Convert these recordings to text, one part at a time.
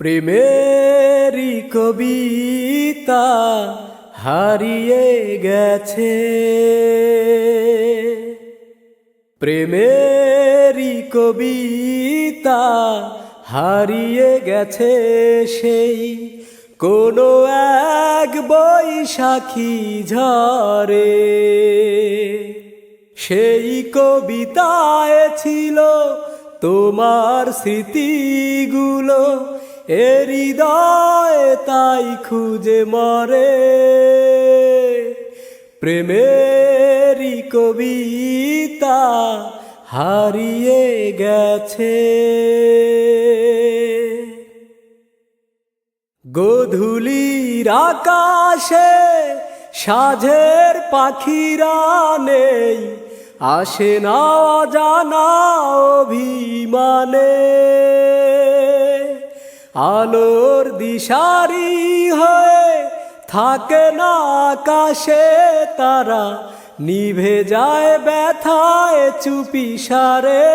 প্রেমেরই কবিতা হারিয়ে গেছে, প্রেমেরই কবিতা হারিয়ে গেছে। সেই কোনো এক বৈশাখী ঝড়ে সেই কবিতায় ছিল তোমার স্মৃতিগুলো, এ হৃদয় তাই খুঁজে মরে। প্রেমেরই কবিতা হারিয়ে গেছে। গোধূলির আকাশে সাঁঝের পাখিরা নেই, আসে না অজানা অভিমানে। আলোর দিশারি হয়ে থাকে না আকাশে তারা, নিভে যায় ব্যথায় চুপিসারে।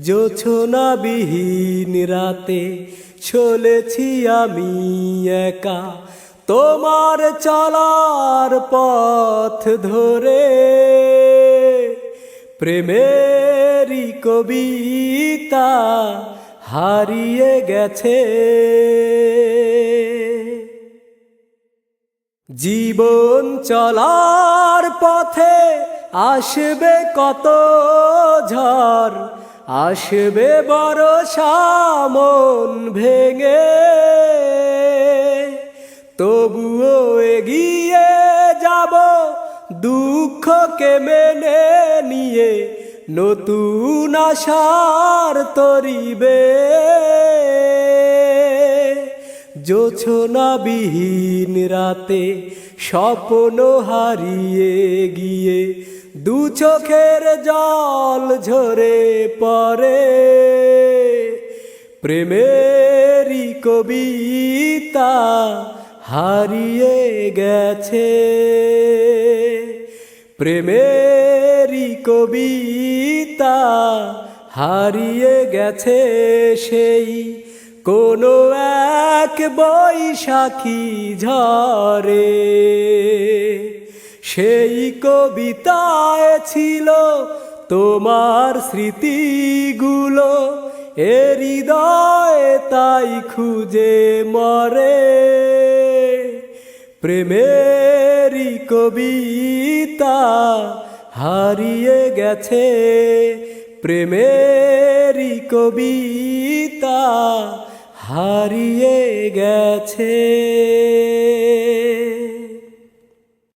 জোছনাবিহীন রাতে চলেছি আমি একা, তোমার চলার পথ ধরে। প্রেমেরই কবিতা হারিয়ে গেছে। জীবন চলার পথে আসবে কত ঝড়, আসবে বর্ষা মন ভেঙে। তবুও এগিয়ে যাব দুঃখকে মেনে নিয়ে, নতুন আশার তরিবে। জোছনাবিহীন রাতে স্বপ্ন হারিয়ে গিয়ে দু চোখের জল ঝরে পড়ে। প্রেমেরই কবিতা হারিয়ে গেছে, প্রেমেরই কবিতা হারিয়ে গেছে। সেই কোনো এক বৈশাখী ঝড়ে সেই কবিতায় ছিল তোমার স্মৃতিগুলো, এ হৃদয় তাই খুঁজে মরে। প্রেমেরই কবিতা হারিয়ে গেছে, প্রেমেরই কবিতা হারিয়ে গেছে।